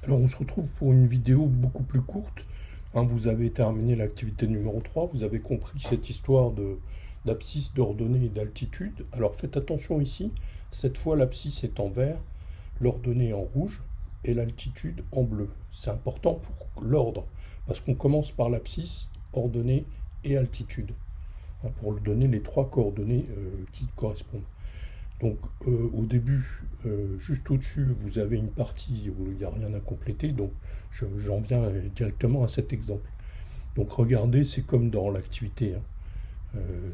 Alors on se retrouve pour une vidéo beaucoup plus courte. Vous avez terminé l'activité numéro 3, vous avez compris cette histoire d'abscisse, d'ordonnée et d'altitude. Alors faites attention ici, cette fois l'abscisse est en vert, l'ordonnée en rouge et l'altitude en bleu. C'est important pour l'ordre, parce qu'on commence par l'abscisse, ordonnée et altitude, pour donner les trois coordonnées qui correspondent. Donc au début, juste au-dessus, vous avez une partie où il n'y a rien à compléter, donc j'en viens directement à cet exemple. Donc regardez, c'est comme dans l'activité,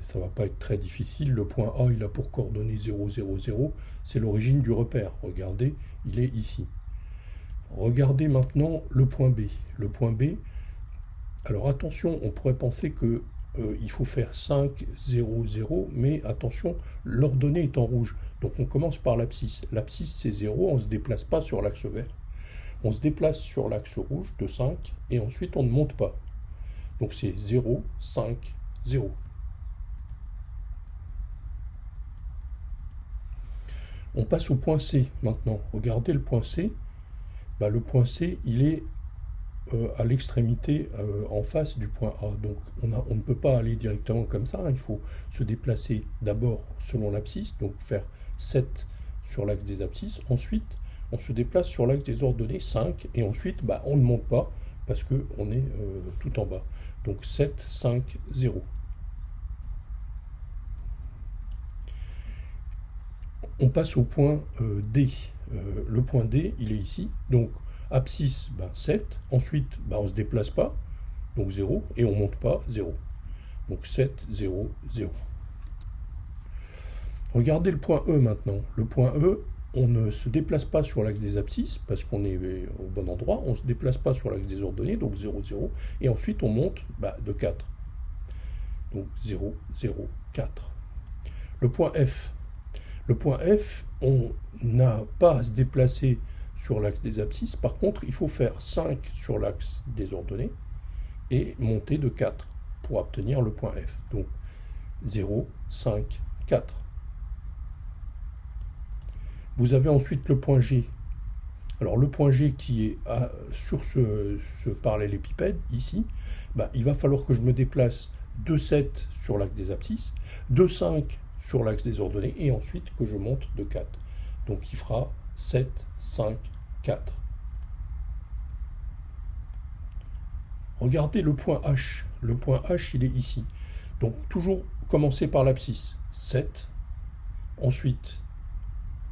ça ne va pas être très difficile. Le point A, il a pour coordonnée 0, 0, 0, c'est l'origine du repère. Regardez, il est ici. Regardez maintenant le point B. Le point B, alors attention, on pourrait penser que il faut faire 5, 0, 0, mais attention, l'ordonnée est en rouge. Donc on commence par l'abscisse. L'abscisse c'est 0, on ne se déplace pas sur l'axe vert. On se déplace sur l'axe rouge de 5 et ensuite on ne monte pas. Donc c'est 0, 5, 0. On passe au point C maintenant. Regardez le point C. Le point C, il est à l'extrémité en face du point A. Donc on ne peut pas aller directement comme ça, il faut se déplacer d'abord selon l'abscisse, donc faire 7 sur l'axe des abscisses, ensuite on se déplace sur l'axe des ordonnées 5, et ensuite on ne monte pas parce qu'on est tout en bas. Donc 7, 5, 0. On passe au point D. Le point D, il est ici. Donc abscisse, 7. Ensuite, on ne se déplace pas, donc 0. Et on ne monte pas, 0. Donc 7, 0, 0. Regardez le point E maintenant. Le point E, on ne se déplace pas sur l'axe des abscisses parce qu'on est au bon endroit. On ne se déplace pas sur l'axe des ordonnées, donc 0, 0. Et ensuite, on monte de 4. Donc 0, 0, 4. Le point F. Le point F, on n'a pas à se déplacer sur l'axe des abscisses. Par contre, il faut faire 5 sur l'axe des ordonnées et monter de 4 pour obtenir le point F. Donc 0, 5, 4. Vous avez ensuite le point G. Alors le point G qui est sur ce parallélépipède, ici, il va falloir que je me déplace de 7 sur l'axe des abscisses, de 5 sur l'axe des ordonnées, et ensuite que je monte de 4. Donc il fera 7, 5, 4. Regardez le point H. Le point H, il est ici. Donc toujours commencer par l'abscisse. 7. Ensuite,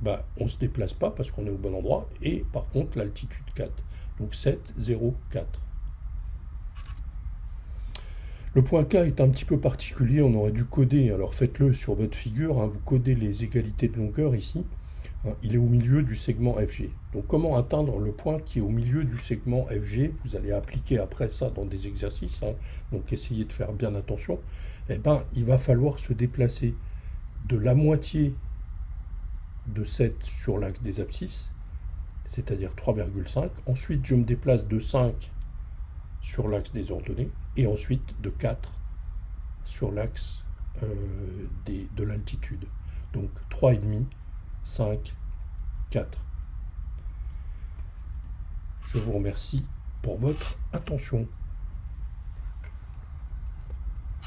on ne se déplace pas parce qu'on est au bon endroit. Et par contre, l'altitude 4. Donc 7, 0, 4. Le point K est un petit peu particulier, on aurait dû coder, alors faites-le sur votre figure, vous codez les égalités de longueur ici, il est au milieu du segment FG. Donc comment atteindre le point qui est au milieu du segment FG? Vous allez appliquer après ça dans des exercices, donc essayez de faire bien attention. Il va falloir se déplacer de la moitié de 7 sur l'axe des abscisses, c'est-à-dire 3,5. Ensuite, je me déplace de 5 sur l'axe des ordonnées, et ensuite de 4 sur l'axe de l'altitude. Donc 3,5, 5, 4. Je vous remercie pour votre attention.